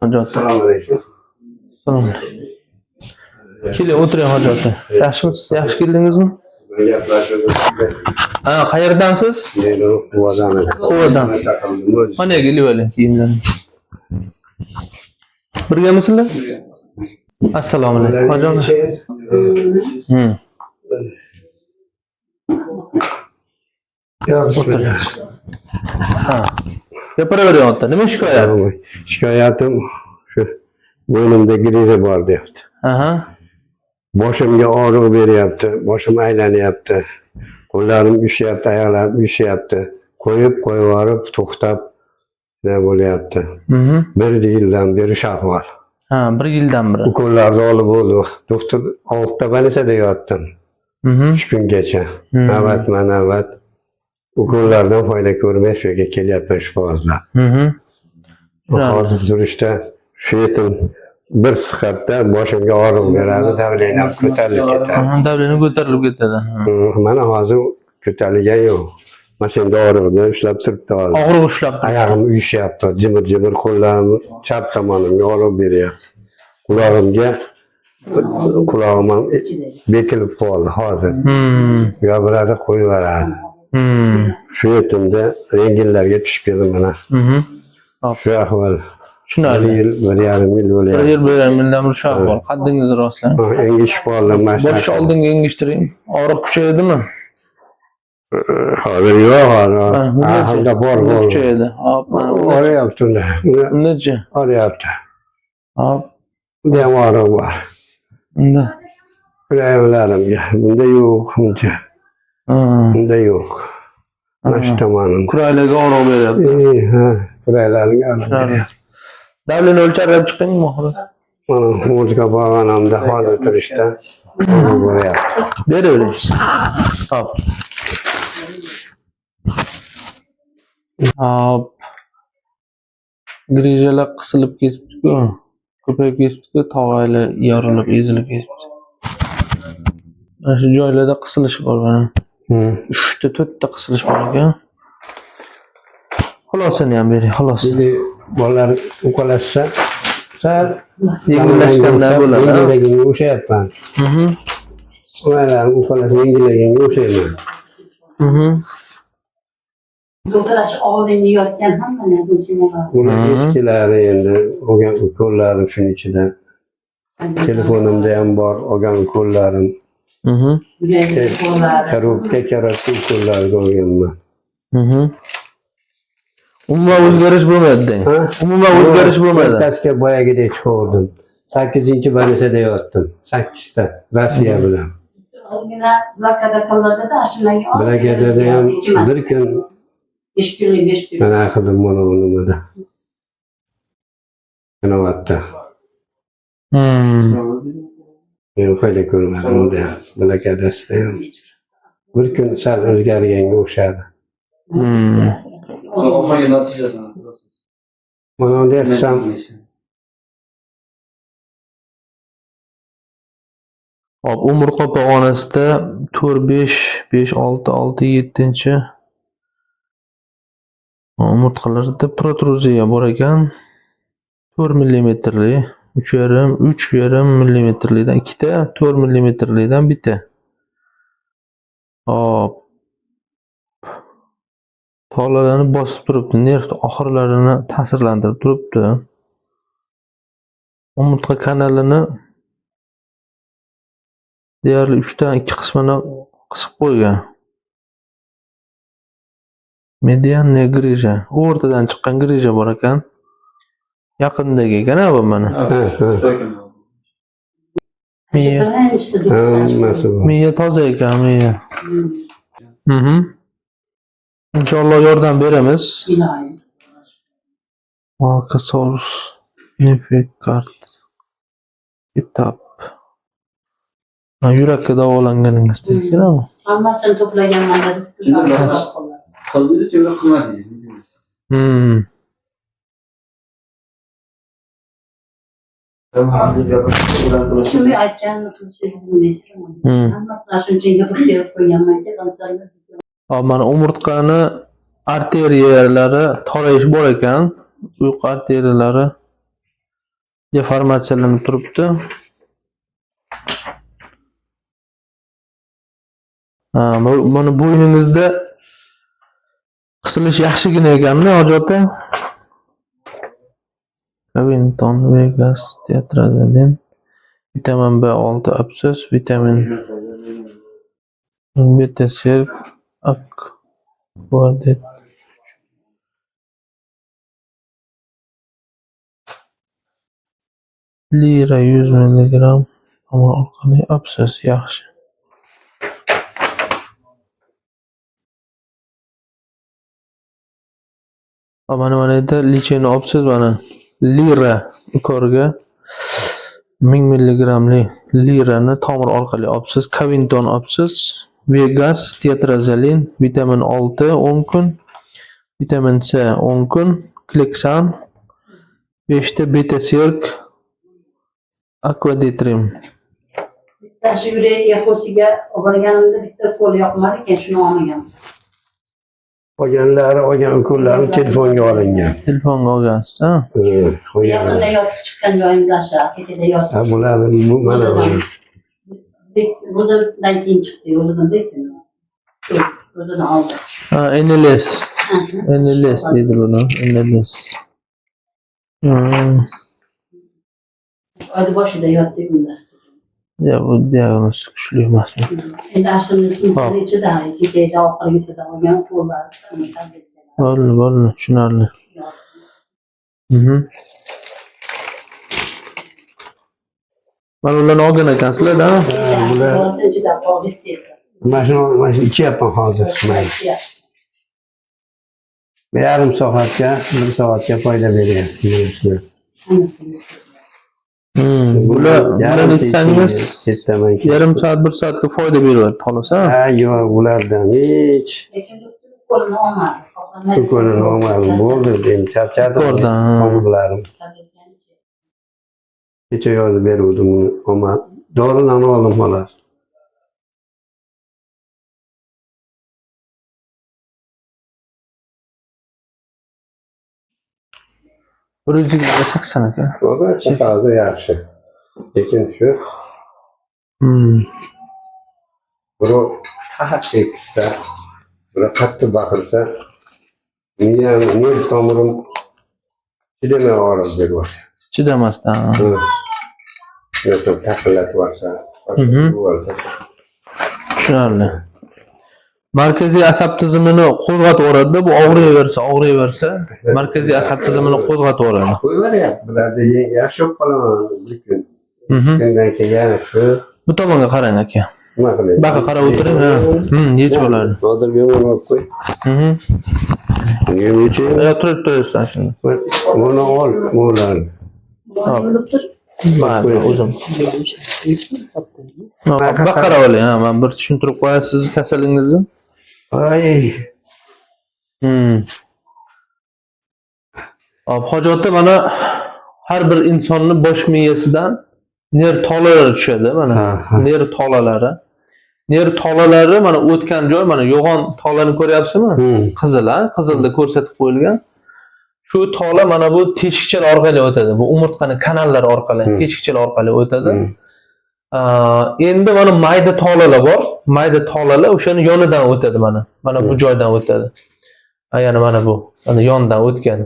Hocam. Assalomualaikum. Salom. Keling, o'tiring hojatda. Yaxshimisiz? Yaxshi keldingizmi? Ha, qayerdansiz? Men Quvadan. Quvadan. Mana kelib oling kiyimlarni. Birgamisizlar? Assalomu alaykum. Hojam. Ya bismillah. Ha. Gapiraveryapti. Nima shikoyat? Shikoyatim shu bo'ynimda griza bor deyapti. Aha. Boshimga og'riq beryapti, boshim aylanyapti. Qo'llarim uyushyapti, oyoqlarim uyushyapti. Qo'yib yuborib, to'xtab ne bo'lyapti. Bir yildan beri shu ahvol. Ha, bir yildan beri. Ukollarni olib bo'ldi. Doktor 6 ta больницada yotdim. 3 kungacha. Navbat. Ukollardan foyda ko'rmay shu yerga kelyapman shifozlar. Hozir turishda shu yetim bir siqatda boshimga og'riq beradi, davleniyam ko'tarilib ketadi. Davleniyam ko'tarilib ketadi. Mana hozir ko'tarilgan yo'q. Mana shunda og'riqni ushlab turibdi hozir. Og'riq ushlab. Oyog'im uyushyapti, jimir qo'llarim chap tomonimga og'riq beryapti. Qulog'im bekilib qoldi hozir. Gapiradi, qo'yaveradi. Shu yetimda rengillarga tushib keldim mana. Shu ahvol. Tushunarli. 1,5 yil bo'lyapti. 1,5 yildan beri shu ahvol. Qaddingizni rostlang. Engishib qoldim mana shu. Boshni oldinga engishtiring. Og'riq kuchaydimi? Hozir yo'q, hozir. Ahimda bor. Kuchaydi. Hop, mana og'riyapti unda. Undachi? Og'riyapti. Hop. Bunda ham og'riq bor. Unda. Kuraylarimga. Bunda yo'q, buncha. Bunda yo'q. Mana shu tomonim. Kuraylarga og'riq beryapti. Ha, kuraylarga og'riq beryapti. Davleni o'lchab chiqdingmi oxiri? Mana o'zga bag'onamda hozir turishda bo'lyapti. Beraveramiz. Hop. Hop. Grijalar qisilib ketibdi-ku. Ko'payib ketibdi-ku, tog'aylar yorilib, ezilib ketibdi. Mana shu joylarda qisilish bor mana. 3 ta 4 ta qisilish bor ekan. Xulosani ham bering, xolos. Bolalar uqalashsa, sal yengillashganda bo'ladi. Yengillaganga o'xshayapman. Ular uqalash yengillaganga o'xshayman. Doktor shu oldinga yotgan hamma narsa bor. Ular eskilari endi olgan ukollarim shuning ichida. Telefonimda ham bor olgan ukollarim. Korobka ukollarga olganman. Umuman o'zgarish bo'lmadi. Umuman o'zgarish bo'lmadi. Tasga boyagidek chiqardim. 8-больницada yotdim. 8 ta Rossiya bilan. Ozgina blokada qildi-da, ashulaga Blokadada ham bir kun 5 kun. mana qildim mana nimada. Kinovatda. Men foyda ko'rmadim unda. Blokadasida ham bir kun sal o'zgarganga o'xshadi. Mana unday qilsam hop, umurtqa pog'onasida 4, 5, 5, 6, 6, 7-chi umurtqalarda protruziya bor ekan. 4 millimetrli, 3,5 millimetrlidan 2 ta, 4 millimetrlidan bitta. Hop. Tolalarni bosib turibdi, nerv oxirlarini ta'sirlantirib turibdi. Umurtqa kanalini deyarli 3 dan 2 qismini qisib qo'ygan. Medianniy grija, o'rtadan chiqqan grija bor ekan. Yaqindagi ekan bu mana. Miya toza ekan, miya. İnşallah yordam beramiz. Alkasaurus, Nefekart, Kitap. Yurakka davolanganingizda ekan. Hammasini to'plaganman dedi. Qoldi jumla qilmadi. Shunday aytganini siz bilmaysizmi? Hammasini shuncha yig'ib berib qo'yganmanki, qanchalik. Hop, mana umurtqani arteriyalari torayish bor ekan. Uyqu arteriyalari deformatsiyalanib turibdi. Mana bo'yningizda qisilish yaxshigina ekanmi, Hoji aka? Cavington, Vegas, Tetrazyklin, vitamin B6 absses, vitamin beta serk, aquadet. Lira 100 mg tomir orqali absses yaxshi. Mana yerda licheni absses mana lira yuqoriga 1000 mg lirani tomir orqali absses, Cavington absses, Vegas, Tetrazyklin, vitamin 6 10 kun, vitamin C 10 kun, Klexan 5 ta beta serk, aquadetrim. Bitta shu yurak yaxosiga olganimda bitta qo'l yoqmadi ekan, shuni olmaganmiz. Olgan ukollarni telefonga olingan. Telefonga olgansiz, ha? Yaqinda yotib chiqqan joyimda aşağı setida yotib. Bular bu mana O'zidan keyin chiqdi, o'zidan deydi. Shu o'zidan oldi. NLS. NLS deydi buni, NLS. Oyda boshida yotdi bunda. Ya bu diagnoz kuchli emasmi? Endi ashulani ichida, kechada oxirgisida olgan qo'llar. Bo'ldi, tushunarli. Mana ularni olgan ekansizlar-da? Bular ichida qolib mana shuni ichyapman hozir. Yarim soatga, 1 soatga foyda beryapti. Bular yarim içsangiz yarim soat 1 soatga foyda beryapti xolos, ha? Ha, yo'q, bulardan hech. Lekin qo'lini olmadi. Qo'lini olmadi. Bo'ldi, endi charchadim. Tomirlarim. Kecha yozib beruvdim uni, ammo dorilarni oldim xolos. Bir 180 aka. To'g'ri, hozir yaxshi. Lekin shu birov tahat teksa, birov qattiq baqirsa, miyam, nerv tomirim chidamay og'riq beryapti. Chidamasdan. Yo'q, taqillatib yuborsa, tushunarli. Markaziy asab tizimini qo'zg'atib yuboradi. Bu og'riyversa, markaziy asab tizimini qo'zg'atib yuboradi. Qo'yveryapti. Bularda yaxshi bo'lib qolaman bir kun. Shundan keyin yana shu. Bu tomonga qarang aka. Nima qilaylik? Baqa qarab o'tiring, ha. Yechib oladi. Hozir bemor olib qo'y. Ya turibsan shunda. Buni ol, mo'lani. Mayli, o'zim. Baqara oling, ha. Men bir tushuntirib qo'yay sizni kasalingizni. Ay. Hoji ota, mana har bir insonni bosh miyasidan nerv tolalari tushadi, mana. Nerv tolalari. Nerv tolalari mana o'tgan joy, mana yo'g'on tolani ko'ryapsizmi? Qizil, ha? Qizilda ko'rsatib qo'yilgan. Shu tola mana bu teshikchalar orqali o'tadi. Bu umurtqani kanallari orqali, teshikchalar orqali o'tadi. Endi mana mayda tolalar bor. Mayda tolalar o'shani yonidan o'tadi mana. Mana bu joydan o'tadi. Ya'ni mana bu, mana yondan o'tgan.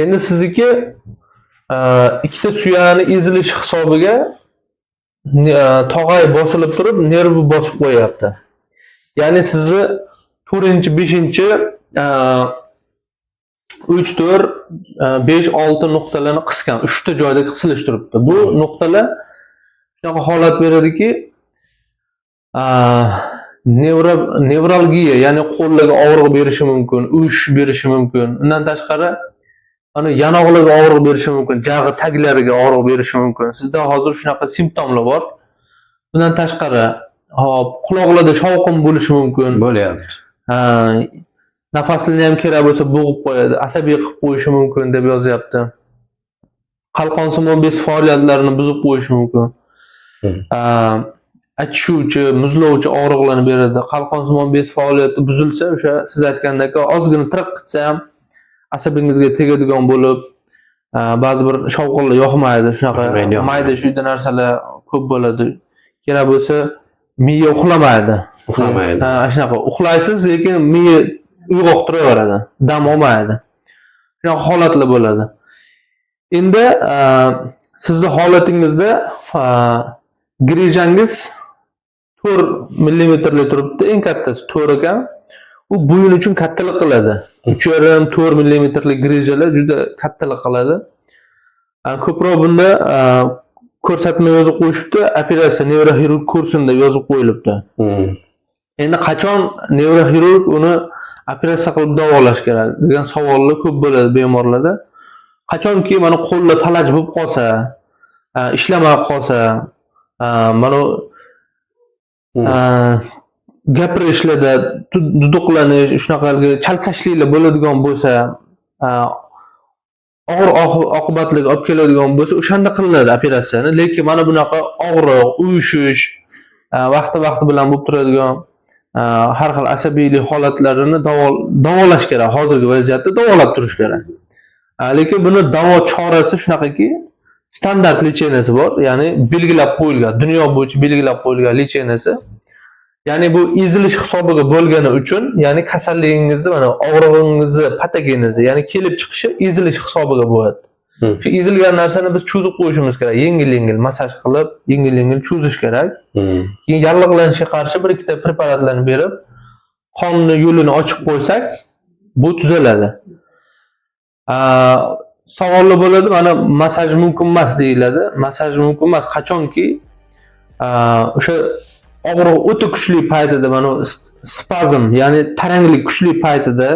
Endi sizniki ikkita suyakni ezilish hisobiga tog'ay bosilib turib, nerv bosib qo'yapti. Ya'ni sizni 4-5 3, 4, 5, 6 nuqtalarni qisgan. 3 ta joyda qisilish turibdi. Bu nuqtalar shunaqa holat beradiki, nevralgiya, ya'ni qo'llarga og'riq berishi mumkin, ush berishi mumkin. Undan tashqari ana yanog'larga og'riq berishi mumkin, jag'i taglariga og'riq berishi mumkin. Sizda hozir shunaqa simptomlar bor. Bundan tashqari, quloqlarda shovqin bo'lishi mumkin. Bo'lyapti. Nafasini ham kerak bo'lsa bo'g'ib qo'yadi, asabiy qilib qo'yishi mumkin deb yozyapti. Qalqonsimon bez faoliyatlarini buzib qo'yishi mumkin. Achishuvchi, muzlovchi og'riqlarni beradi. Qalqonsimon bez faoliyati buzilsa, o'sha siz aytgandek ozgina tirq qilsa ham asabingizga tegadigan bo'lib, ba'zi bir shovqinli yoqmaydi, shunaqa Yoqmaydi, yoqmaydi. mayda shuyda narsalar ko'p bo'ladi. Kerak bo'lsa miya uxlamaydi. Uxlamaydi. Ha, shunaqa uxlaysiz, lekin miya uyg'oq turaveradi, dam olmaydi. Shunaqa holatlar bo'ladi. Endi sizni holatingizda grijangiz 4 millimetrli turibdi, eng kattasi 4 ekan. U bo'yin uchun kattalik qiladi. 3,5-4 millimetrli grijalar juda kattalik qiladi. Ko'proq bunda ko'rsatma yozib qo'yishibdi, operatsiya nevroxirurg kursida yozib qo'yilibdi. Endi qachon nevroxirurg uni operatsiya qilib davolash kerak degan savollar ko'p bo'ladi bemorlarda. Qachonki mana qo'lda falaj bo'lib qolsa, ishlamay qolsa, mana gapirishlarda duduqlanish, shunaqalgi chalkashliklar bo'ladigan bo'lsa, og'ir oqibatlarga olib keladigan bo'lsa, o'shanda qilinadi operatsiyani. Lekin mana bunaqa og'riq, uyushish, vaqti bilan bo'lib turadigan har xil asabiylik holatlarini davolash kerak. Hozirgi vaziyatda davolab turish kerak. Lekin buni davo chorasi shunaqaki, standart lecheniasi bor, ya'ni belgilab qo'yilgan, dunyo bo'yicha belgilab qo'yilgan lecheniasi. Ya'ni bu ezilish hisobiga bo'lgani uchun, ya'ni kasalligingizni, mana og'rig'ingizni patogenizi, ya'ni kelib chiqishi ezilish hisobiga bo'ladi. Shu ezilgan narsani biz cho'zib qo'yishimiz kerak, yengil-yengil masaj qilib, yengil-yengil cho'zish kerak. Keyin yallig'lanishga qarshi bir ikkita preparatlarni berib, qonni yo'lini ochib qo'ysak, bu tuzaladi. Savollar bo'ladi, mana masaj mumkin emas deyiladi. Masaj mumkin emas qachonki o'sha og'riq o'ta kuchli paytida, mana spazm, ya'ni taranglik kuchli paytida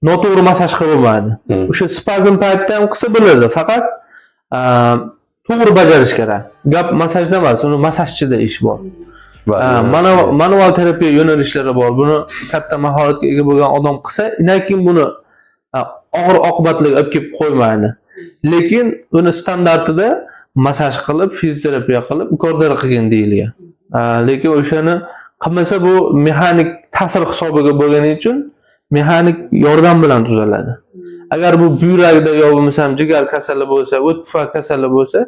noto'g'ri masaj qilmaydi. O'sha spazm paytida ham qilsa bo'ladi, faqat to'g'ri bajarish kerak. Gap masajda emas, uni masajchida ish bor. Manual terapiya yo'nalishlari bor. Buni katta mahoratga ega bo'lgan odam qilsa, undan keyin buni og'ir oqibatlarga olib kelib qo'ymaydi. Lekin uni standartida masaj qilib, fizioterapiya qilib, ukordlar qilgan deyilgan. Lekin o'shani qilmasa, bu mexanik ta'sir hisobiga bo'lgani uchun mexanik yordam bilan tuzaladi. Agar bu buyrakda yo bo'lmasam jigar kasali bo'lsa, o't pufak kasali bo'lsa,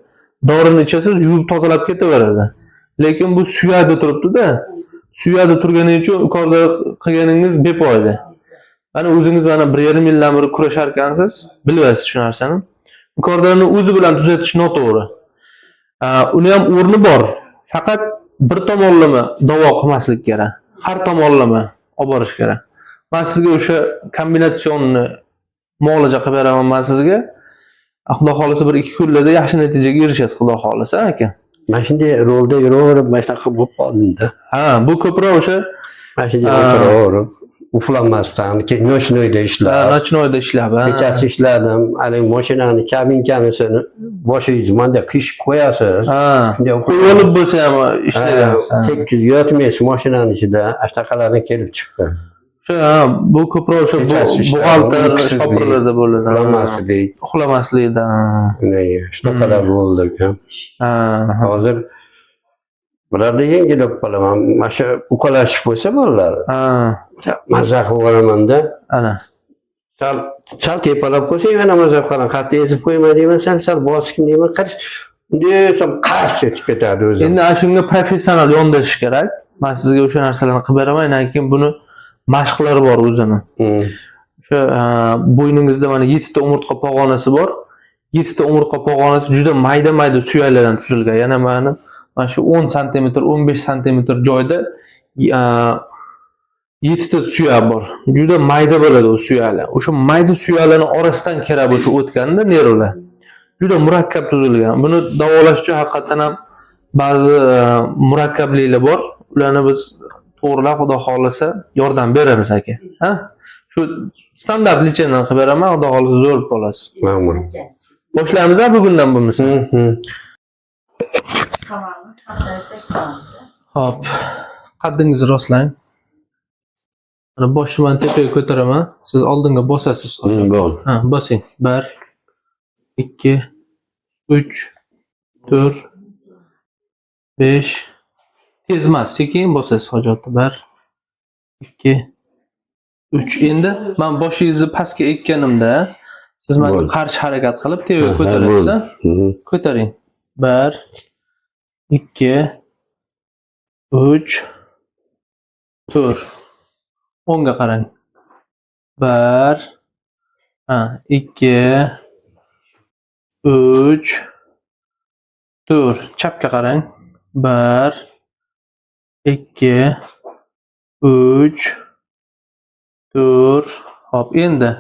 dorini ichasiz, yuvib tozalab ketaveradi. Lekin bu suyakda turibdi-da. Suyakda turgani uchun ukordlar qilganingiz befoyda. Mana o'zingiz mana 1,5 yildan beri kurashar ekansiz, bilyapsiz shu narsani. Ukordlarni o'zi bilan tuzatish noto'g'ri. Uni ham o'rni bor. Faqat bir tomonlama davo qilmaslik kerak. Har tomonlama olib borish kerak. Men sizga o'sha kombinatsionni muolaja qilib beraman men sizga. Xudo xolisa 1-2 kunlarda yaxshi natijaga erishasiz, xudo xolisa, aka. Men shunday rolda yuraverib, mana shunaqa bo'lib qoldim-da. Bu ko'proq o'sha mana shunday o'tiraverib, uxlamasdan, nochnoyda ishlab. Nochnoyda ishlab, kechasi ishladim. Hali mashinani kabinkanisini boshingiz manda qishib qo'yasiz. Shunday qo'yilib bo'lsa ham ishlagansiz. Tekis yotmaysiz mashinani ichida, ashtaqalardan kelib chiqdi. Bu ko'proq o'sha buxgalter shopirlarda bo'ladi. Uxlamaslikda. Shunaqalar bo'ldi. Hozir bularda yengilib qolaman. Mana shu uqalashib qo'ysa bolalar. Maza qilib yuboraman-da. Ana. Sal tepalab qo'ysa, yana maza qilaman. Qattiq ezib qo'yma deyman, sal bosib deyman. Desam qarshi etib ketadi o'zi. Endi shunga professional yondashish kerak. Men sizga o'sha narsalarni qilib beraman, lekin buni mashqlari bor o'zini. O'sha bo'yningizda mana 7 ta umurtqa pog'onasi bor. 7 ta umurtqa pog'onasi juda mayda-mayda suyaklardan tuzilgan. Yana mana shu 10 sm, 15 sm joyda 7 ta suyak bor. Juda mayda bo'ladi o suyaklar. O'sha mayda suyaklarning orasidan kerak bo'lsa o'tganda nervlar juda murakkab tuzilgan. Buni davolash uchun haqiqatan ham ba'zi murakkabliklar bor. Ularni biz to'g'rilab, xudo xolisa yordam beramiz, aka. Shu standart lecheniyadan qilib beraman, xudo xolisa zo'r bo'lasiz. Ma'mur. Boshlaymiz bugundan bo'lmasa. Hop. Qaddingizni rostlang. Mana boshimni tepaga ko'taraman. Siz oldinga bosasiz. Bo'ldi. Bosing. 1 2 3 4 5 tez emas, sekin bosasiz hojatda. 1 2 3. Endi men boshingizni pastga ekkanimda Siz menga Bo'ldi. qarshi harakat qilib tevaga Ha, ko'tarasiz. bo'ldi. Mhm. Ko'taring. 1 2 3 4. O'ngga qarang. 1 2 3 4. Chapga qarang. 1 2 3 4. Hop, endi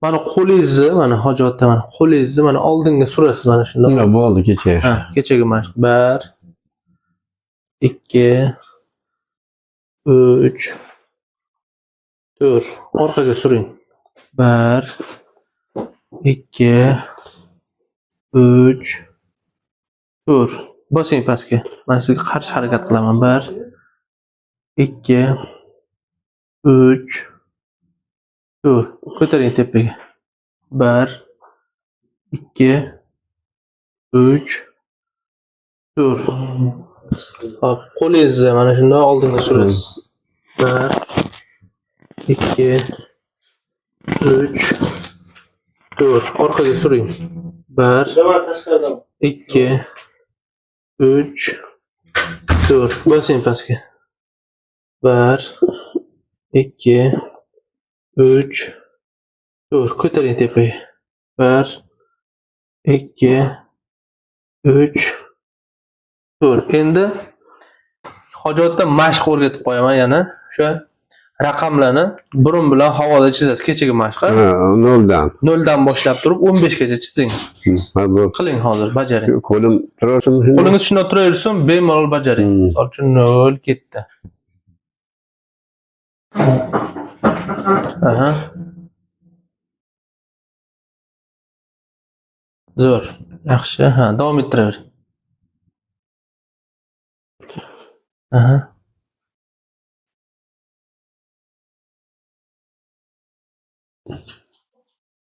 mana qo'lingizni, mana hojatda mana qo'lingizni mana oldinga surasiz mana shunday. Unda bo'ldi kecha. Ha, kechagi mashq. 1 2 3 4. Orqaga suring. 1 2 3 4. Bosing pastga. Men sizga qarshi harakat qilaman. 1 2 3 4. Ko'taring tepaga. 1 2 3 4. Hop, qo'lingizni mana shunday oldinga surasiz. 1 2 3 4. Orqaga suring. 1 2 3 4. Bosing pastga. 1 2 3 4. Ko'taring tepaga. 1 2 3 4. Endi hojatda mashq o'rgatib qo'yaman yana. O'sha raqamlarni burun bilan havoda chizasiz. Kechagi mashq. Ha, 0dan. 0 dan boshlab turib 15 gacha chizing. Ha, bu Qiling hozir, bajaring. qo'lim turasizmi shunda? Qo'lingiz shunday turaversin, bemalol bajaring. Misol uchun 0 ketdi. Aha. Zo'r. Yaxshi. Ha, davom ettiraver. Aha.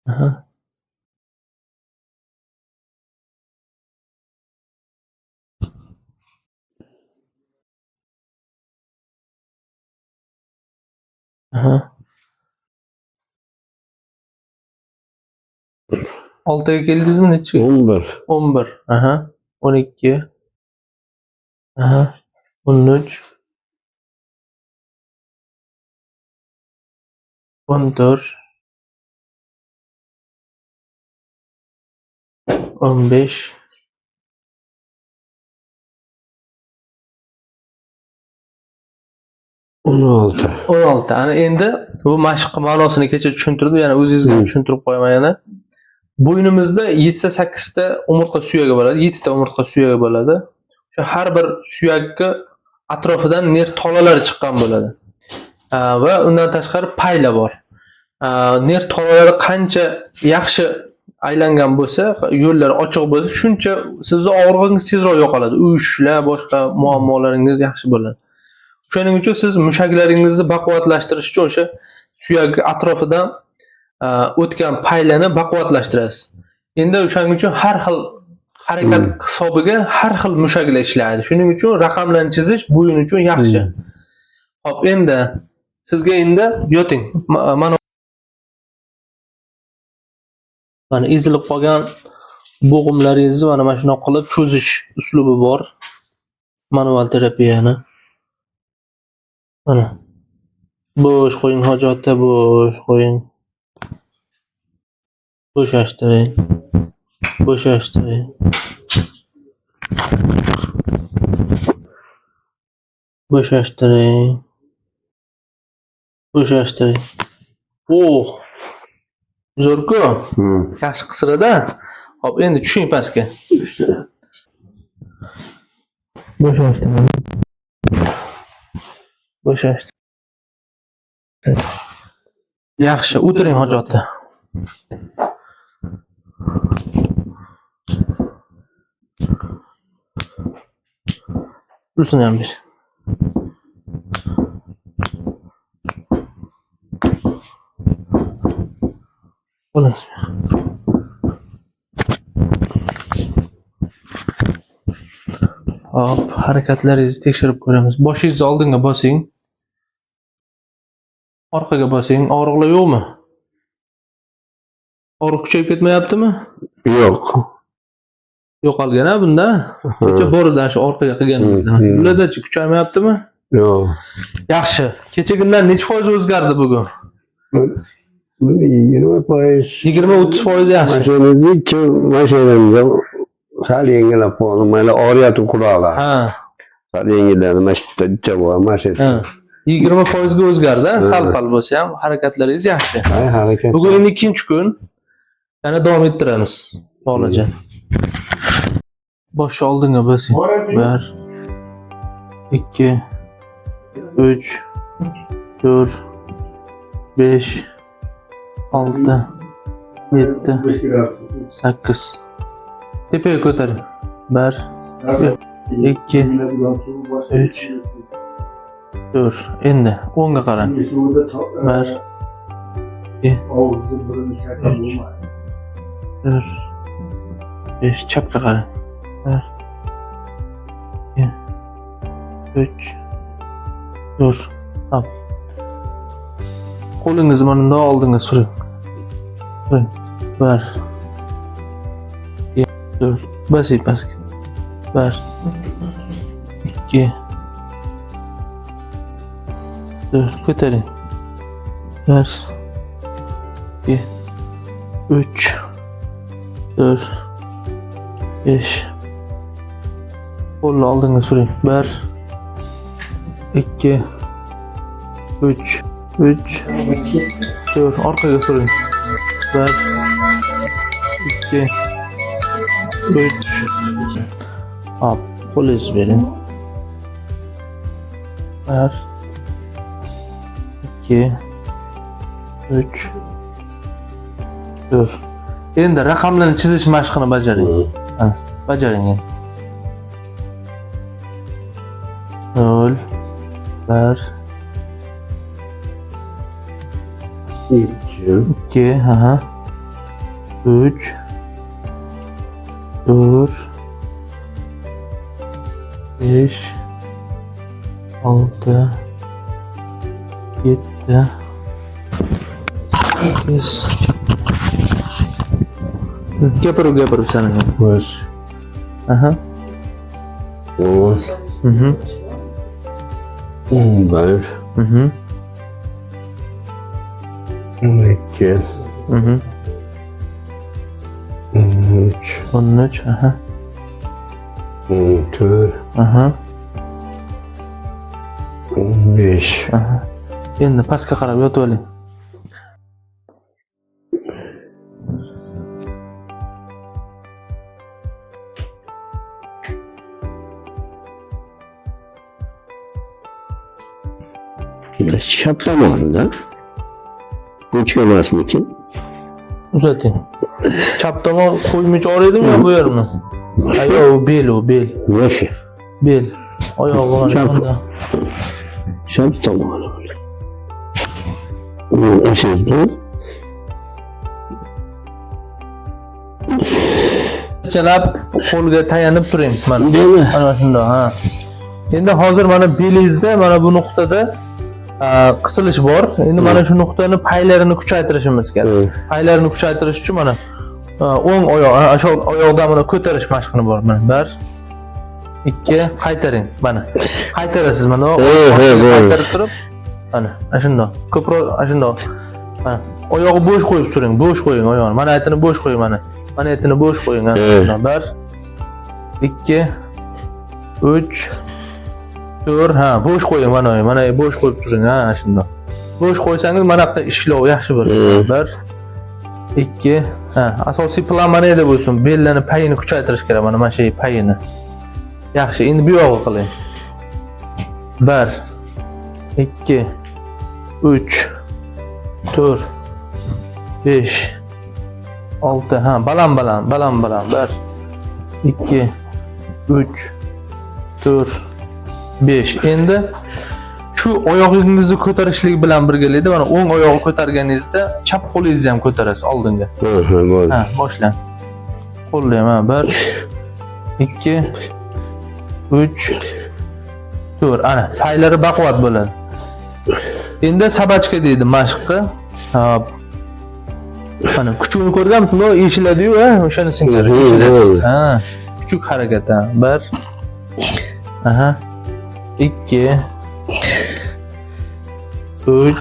Aha. Aha. 6 ga keldingizmi nechi? 11. 11. Aha. 12. Aha. 13. 14. 15. 16. 16. Ana endi bu mashq ma'nosini kecha tushuntirdim, yana o'zingizga tushuntirib qo'yaman yana. Bo'ynimizda 7-8 ta umurtqa suyagi bo'ladi, 7 ta umurtqa suyagi bo'ladi. O'sha har bir suyakka atrofidan nerv tolalari chiqqan bo'ladi. Va undan tashqari payla bor. Nerv tolalari qancha yaxshi aylangan bo'lsa, yo'llar ochiq bo'lsa, shuncha sizni og'rig'ingiz tezroq yo'qoladi. Uyushlar, boshqa muammolaringiz yaxshi bo'ladi. Shuning uchun siz mushaklaringizni baquvvatlashtirish uchun o'sha suyak atrofidan o'tgan paylani baquvvatlashtirasiz. Endi o'shaning uchun har xil harakat hisobiga har xil mushaklar ishlaydi. Shuning uchun raqamlarni chizish bo'yin uchun yaxshi. Hop, endi sizga endi yoting. Mana ezilib qolgan bo'g'imlaringizni mana shunday qilib cho'zish uslubi bor. Manual terapiyani. Mana. Bo'sh qo'ying hojatda, bo'sh qo'ying. Bo'shashtiring. Bo'shashtiring. Bo'shashtiring. Bo'shashtiring. Oh! Zo'rku. Yaxshi qisirada. Hop, endi tushing pastga. Bo'shashtiring. Bo'shashtiring. Yaxshi, o'tiring hojatda. Rusini ham ber. Qo'lingiz. Hop, harakatlaringizni tekshirib ko'ramiz. Boshingizni oldinga bosing. Orqaga bosing. Og'riqlar yo'qmi? Og'riq kuchayib ketmayaptimi? Yo'q. Yo'qolgan a bunda. Kecha boridan shu orqaga qilganimizda. Bulardachi kuchaymayaptimi? Yo'q. Yaxshi. Kechagindan necha foiz o'zgardi bugun? 20%. 20-30% yaxshi. Mashinamda hali yengilab qoldim. Mana og'riyapti qulog'i. Ha. Hali yengiladi. Mashitda bor, mashitda. 20% ga o'zgardi, sal-pal bo'lsa ham harakatlaringiz yaxshi. Harakat. Bugun endi ikkinchi kun. Yana davom ettiramiz. Bolajon. Boshni oldinga bosing. 1 2 3 4 5 6 7 8 tepaga ko'taring. 1 2 3 4 endi o'ngga qarang. 1 2 4 5 chapga qarang. 1 2 3 4 hop. Qo'lingizni mana bundoq oldinga suring. 1 2 4 bosing pastga. 1 2 4 ko'taring. 1 2 3 4 5 qo'lni oldinga suring. 1 2 3 4 orqaga suring. 1 2 3 hop, qo'lingizni bering. 1 2 3 4 endi raqamlarni chizish mashqini bajaring. Ha, bajaring endi. 0 1 2 ha 3 4 5 6 7 8 Gapir sana. Bas. Aha. 10 11 12 13 13 aha. 14 Aha. 15 Aha. Endi pastga qarab yotib oling. Chap tomonda ko'chka emasmikin? Uzating. Chap tomon qo'ymichi og'riydimi yo bu yermi? Ayo, bel. Yo'q. Bel. Oyog'i Chap. qanda. Chap tomon. Ashirdi. Chalab qo'lga tayanib turing. Mana. Demi? Mana shunda, ha. Endi hozir mana belingizda mana bu nuqtada qisilish bor. Endi mana shu nuqtani paylarini kuchaytirishimiz kerak. Paylarini kuchaytirish uchun mana o'ng oyoq, shu oyoqdan mana ko'tarish mashqini bor. Mana 1 2 qaytaring. Mana. Qaytarasiz mana. Qaytarib turib, mana shundoq. Ko'proq shundoq. Mana oyog'i bo'sh qo'yib suring. Bo'sh qo'ying oyoqni. Mana aytini bo'sh qo'ying mana. Mana aytini bo'sh qo'ying. 1 2 3 4 ha, bo'sh qo'ying mana bo'sh qo'yib turing ha, shundoq. Bo'sh qo'ysangiz mana bu ishlov yaxshi bo'ladi. 1 2 ha, asosiy plan mana edi bo'lsin. Bellarni payini kuchaytirish kerak mana shu payini. Yaxshi, endi bu yog'i qiling. 1 2 3 4 5 6 ha, baland. 1 2 3 4 5 endi shu oyog'ingizni ko'tarishlik bilan birgalikda mana o'ng oyog'ni ko'targaningizda chap qo'lingizni ham ko'tarasiz oldinga. Bo'ldi. Ha, boshlang. Qo'lni ham 1 2 3 4 ana paylari baquvvat bo'ladi. Endi sabachka deydi mashqqa. Hop. Mana kuchini ko'rganmisiz? O eshiladi-yu, ha, o'shani singari Hı, eshilasiz. hı. Ha, kuchuk harakat ha. 1 aha 2 3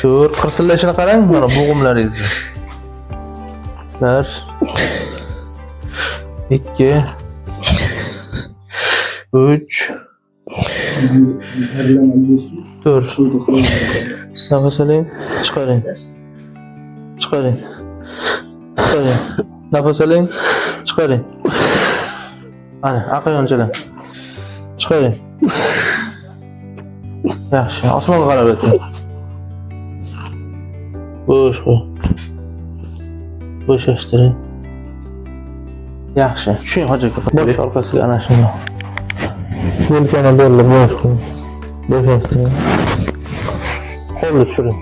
4 qirsillashini qarang, mana bo'g'imlaringizni. 1 2 3 4 Nafas oling, chiqaring. Chiqaring. Chiqaring. Nafas oling, chiqaring. Mana, orqa yonchalang. Chiqaring. Yaxshi, osmonga qarab o'ting. Bo'sh qo'y. Bo'shashtiring. Yaxshi, tushing hoji aka. Bosh orqasiga ana shunday. Yelkani belli bo'sh qo'y. Bo'shashtiring. Qo'lni tushiring.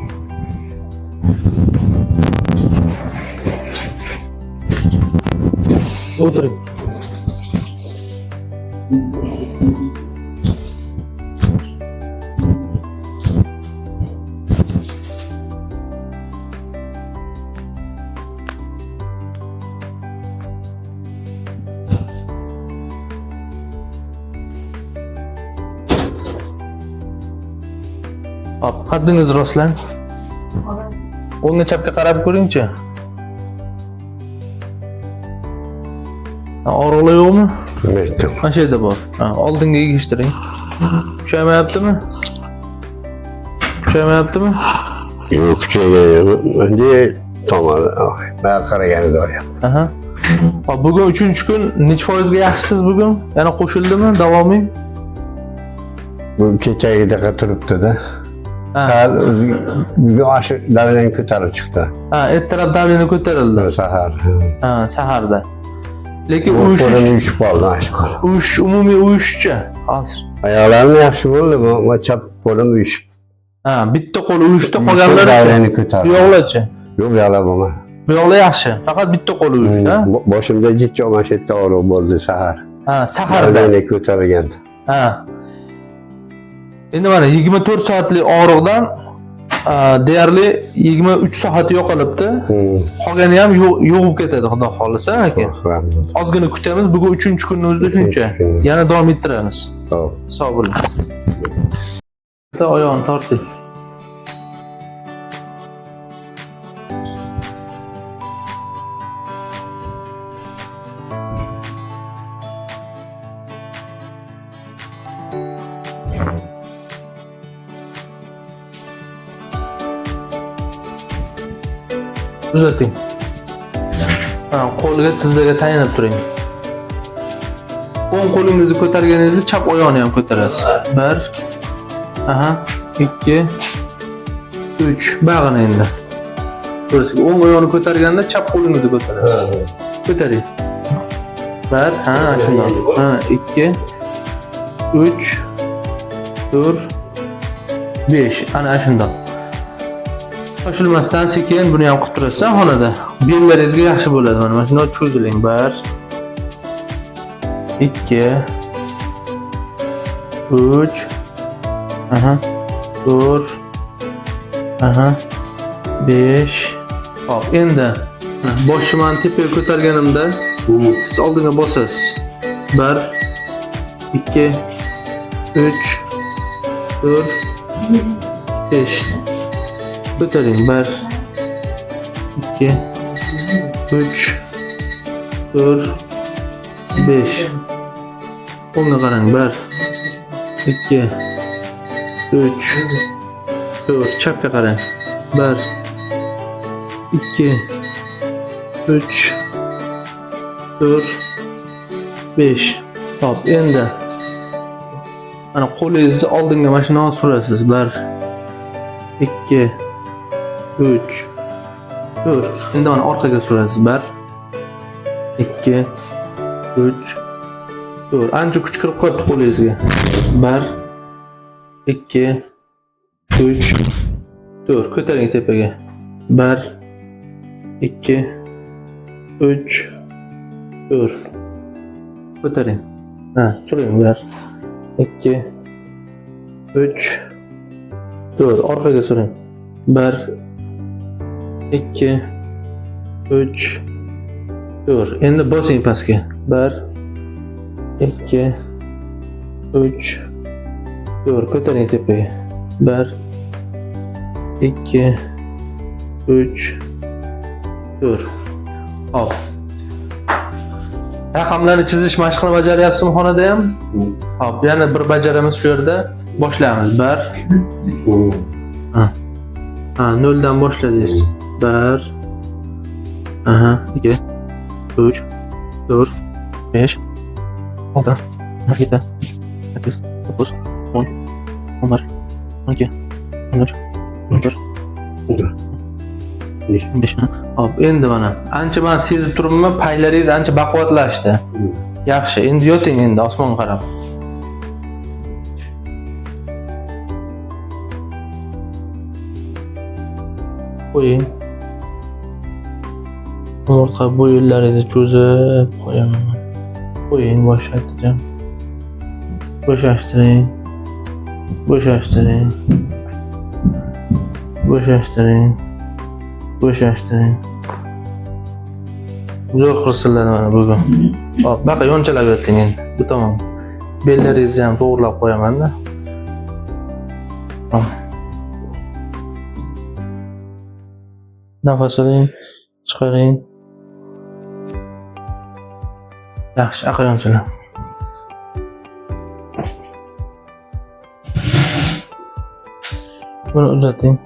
O'tiring. Hop, qaddingizni rostlang. O'ngga chapga qarab ko'ring-chi. Og'riqlar yo'qmi? Aytdim. Mana shu yerda bor. Ha, oldinga egishtiring. Kuchaymayaptimi? Kuchaymayaptimi? Yo'q, kuchaygan. Endi tomon. Men qaraganida o'ryapti. Aha. Hop, bugun 3-kun necha foizga yaxshisiz bugun? Yana qo'shildimi davomiy? Bu kechagidaqa turibdi-da. Ha. Sal yoshi davleni ko'tarib chiqdi. Ha, ertalab davleni ko'tarildi. Sahar. Ha, saharda. Lekin Qo'lim uyushib qoldi, ashkor. umumiy uyushcha hozir. Oyoqlarim yaxshi bo'ldi, va chap qo'lim uyushib. Ha, bitta qo'l uyushda, qolganlari davleni ko'tardi. yo'qlachi. Yo'q, yo'qlab bo'lmadi. Bu yoqlar yaxshi. Faqat bitta qo'l uyushda. Boshimda jichcha mana shu yerda og'riq bo'ldi sahar. Ha, saharda. Davleni ko'targan. Ha. Endi mana 24 soatlik og'riqdan deyarli 23 soat yo'qolibdi. Qolgani ham yo'qib ketadi, xudo xolisa aka. Ozgina kutamiz. Bugun 3-kunimizda shuncha. Yana davom ettiramiz. Xo'p. Sog' bo'ling. Bitta oyoqni torting. Uzating. Ha, qo'lga tizzaga tayanib turing. O'ng qo'lingizni ko'targaningizda chap oyoqni ham ko'tarasiz. 1 aha 2 3 bag'ini endi. Ko'rasiz, o'ng oyoqni ko'targanda chap qo'lingizni ko'tarasiz. Ko'taring. 1 ha, shunday. Ha, 2 3 4 5 ana shunday. Shoshilmasdan sekin buni ham qilib turasiz xonada. Bellaringizga yaxshi bo'ladi. Mana shunday cho'ziling. 1 2 3 aha 4 aha 5 hop, endi boshimni tepaga ko'targanimda siz oldinga bosasiz. 1 2 3 4 5 ko'taring. 1 2 3 4 5 O'ngga qarang. 1 2 3 4 chapga qarang. 1 2 3 4 5 hop, endi mana qo'lingizni oldinga mana shuni surasiz. 1 2 3 4 endi mana orqaga surasiz. 1 2 3 4 ancha kuch kirib qoldi qo'lingizga. 1 2 3 4 ko'taring tepaga. 1 2 3 4 ko'taring. Ha, suring. 1 2 3 4 orqaga suring. 1 2 3 4. Endi bosing pastga. 1 2 3 4. Ko'taring tepaga. 1 2 3 4. Hop. Raqamlarni chizish mashqini bajaryapsizmi xonada ham? Hop, yana bir bajaramiz shu yerda. Boshlaymiz. 1 0 dan boshladingiz. 1 2 3 4 5 6 7 8 9 10 11 12 13 14 15. Hop, endi mana ancha men sezib turibman, paylaringiz ancha baquvvatlashdi. Yaxshi, endi yoting endi osmonga qarab. Qo'ying. Orqa bo'yinlaringizni cho'zib qo'yaman. Qo'ying, boshlaydigan. Bo'shashtiring. Bo'shashtiring. Bo'shashtiring. Bo'shashtiring. Zo'r qilsinlar mana bugun. Hop, baqa yonchalab yoting endi. Bu tomon. Bellaringizni ham to'g'rilab qo'yaman-da. Hop. Nafas oling, chiqaring. Yaxshi, aql yonchalab. Buni uzating.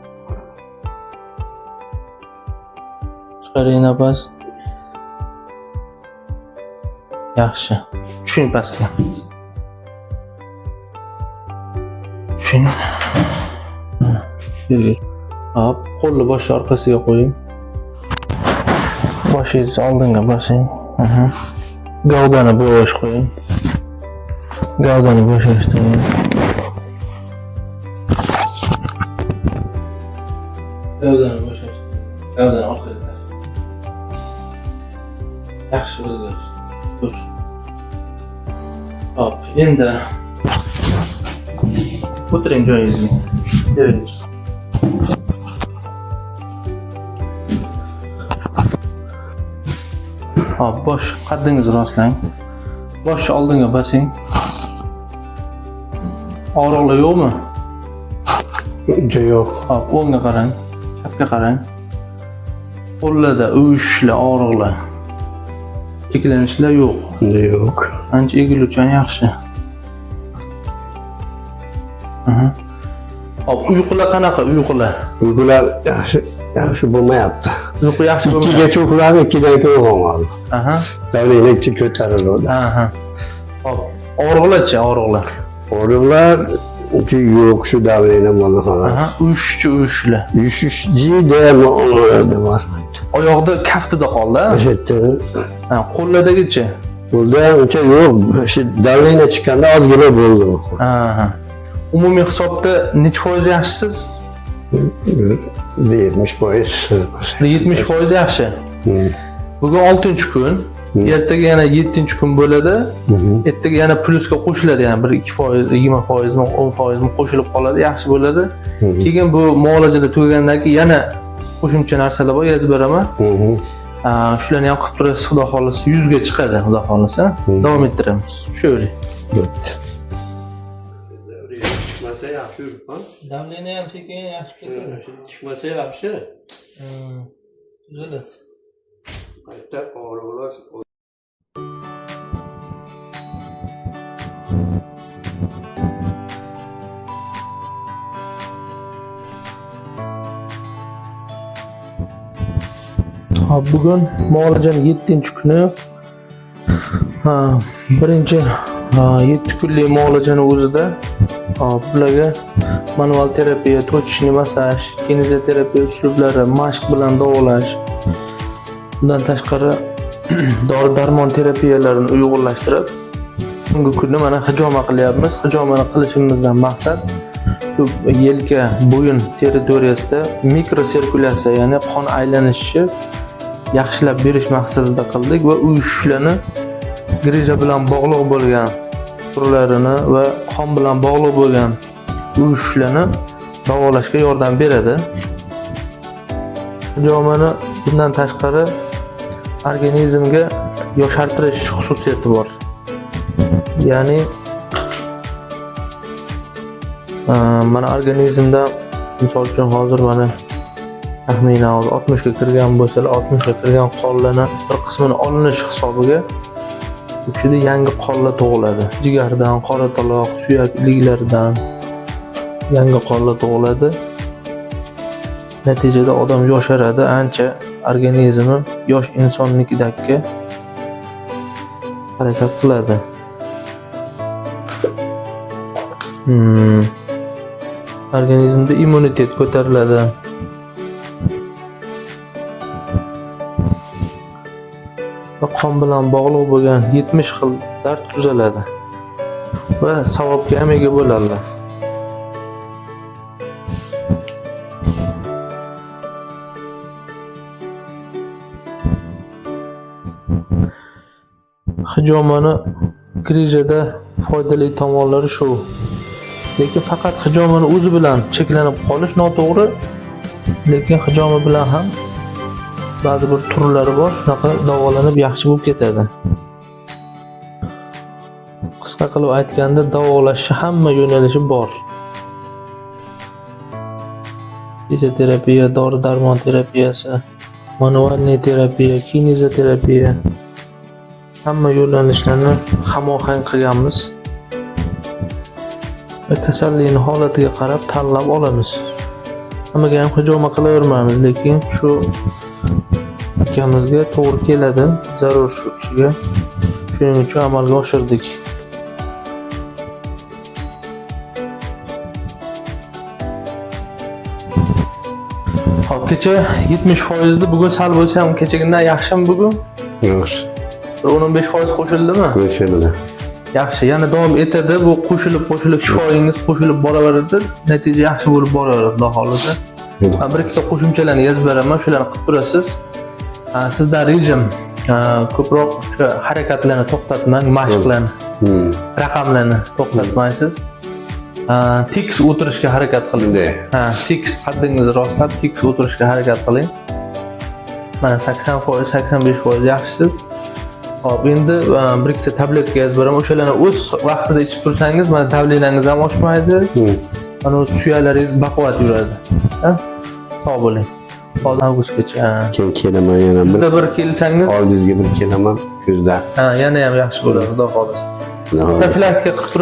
Chiqaring nafas. Yaxshi. Tushing pastga. Tushing. Hop, qo'lni bosh orqasiga qo'ying. Boshingizni oldinga bosing. Gavdani bo'sh qo'ying. Gavdani bo'shashtiring. Gavdani bo'shashtiring. Gavdani orqaga tashlang. Yaxshi o'zgarish. Tur. Hop, endi o'tiring joyingizga. Bering. Hop, bosh qaddingizni rostlang. Boshni oldinga bosing. Og'riqlar yo'qmi? Yo'q. Hop, o'ngga qarang, chapga qarang. Qo'llarda uvishlar, og'riqlar. Ikkilanishlar yo'q. Yo'q. Ancha egiluvchan yaxshi. Hop, uyqular qanaqa uyqular? Uyqular yaxshi bo'lmayapti. Uyqu yaxshi bo'lmayapti. Ikkigacha uxladi, ikkidan keyin uyg'onmadi. Davleniyni ko'tarildi. Hop, og'riqlarchi, og'riqlar. Og'riqlar yo'q, shu davleniya bo'ldi xolos. Uyushlar. Uyushish jiyda bor. Oyoqda kaftida qoldi. O'sha yerda. Qo'llardagichi. Qo'lda uncha yo'q. Shu davleniya chiqqanda ozgina bo'ldi. Umumiy hisobda necha foiz yaxshisiz? 70%. 70% yaxshi. Bugun 6-kun, ertaga yana 7-kun bo'ladi. Ertaga yana plusga qo'shiladi, yana 1-2%, 20%, 10% qo'shilib qoladi, yaxshi bo'ladi. Keyin bu muolajalar tugagandan keyin yana qo'shimcha narsalar bor, yozib beraman. Shularni ham qilib turasiz, xudo xolisa 100 ga chiqadi, xudo xolisa. Davom ettiramiz. Shu yerda. Bo'pti. Chiqmasa yaxshi yuribman. Davleniya ham sekin yaxshi ketadi. Chiqmasa yaxshi. Tuzaladi. Qayta og'riqlar. Hop, bugun muolajaning 7-kuni. Birinchi 7 kunlik muolajaning o'zida bularga manual terapiya, точечный massaj, kinezoterapiya uslublari, mashq bilan davolash. Bundan tashqari dori-darmon terapiyalarini uyg'unlashtirib, bugungi kunda mana hijoma qilyapmiz. Hijomani qilishimizdan maqsad shu yelka, bo'yin territoriyasida mikrosirkulyatsiya, ya'ni qon aylanishi yaxshilab berish maqsadida qildik va uyushishlarni grija bilan bog'liq bo'lgan turlarini va qon bilan bog'liq bo'lgan uyushishlarni davolashga yordam beradi. Hijomani bundan tashqari organizmga yoshartirish xususiyati bor. Ya'ni mana organizmda misol uchun hozir mana taxminan 60 ga kirgan bo'lsalar, 60 ga kirgan qonlarni bir qismini olinish hisobiga u kishida yangi qonlar tug'iladi. Jigardan, qorataloq, suyakliklardan yangi qonlar tug'iladi. Natijada odam yosharadi, ancha organizmi yosh insonnikidagi harakat qiladi. Organizmda immunitet ko'tariladi. Va qon bilan bog'liq bo'lgan 70 xil dard tuzaladi va savobga ham ega bo'ladilar. Hijomani grijada foydali tomonlari shu. Lekin faqat hijomani o'zi bilan cheklanib qolish noto'g'ri. Lekin hijomi bilan ham ba'zi bir turlari bor, shunaqa davolanib yaxshi bo'lib ketadi. Qisqa qilib aytganda, davolashning hamma yo'nalishi bor. Fizioterapiya, dori-darmon terapiyasi, manualniy terapiya, kinezoterapiya hamma yo'nalishlarni hamohang qilganmiz. Va kasallikning holatiga qarab tanlab olamiz. Hammaga ham hijoma qilavermaymiz, lekin shu akamizga to'g'ri keladi, zarur shu kishiga. Shuning uchun amalga oshirdik. Hop, kecha 70% di, bugun sal bo'lsa ham kechagidan yaxshimi bugun? Yaxshi. 15% qo'shildimi? Qo'shildi. Yaxshi, yana davom etadi. Bu qo'shilib shifoingiz qo'shilib boraveradi. Natija yaxshi bo'lib boraveradi, Xudo xolisa. Bir ikkita qo'shimchalarni yozib beraman, shularni qilib turasiz. Sizda rejim ko'proq o'sha harakatlarni to'xtatmang, mashqlarni, raqamlarni to'xtatmaysiz. Tiks o'tirishga harakat qiling. Tiks qaddingizni rostlab, tiks o'tirishga harakat qiling. Mana 80%, 85% yaxshisiz. Hop, endi bir ikkita tabletka yozib beraman. O'shalarni o'z vaqtida ichib tursangiz, mana davlenangiz ham oshmaydi. Mana suyaklaringiz baquvvat yuradi. Sog' bo'ling. Hozir avgustgacha. Keyin kelaman yana bir. Sizda bir kelsangiz, oldingizga bir kelaman kuzda. yana ham yaxshi bo'ladi, Xudo xolisa. Profilaktika qilib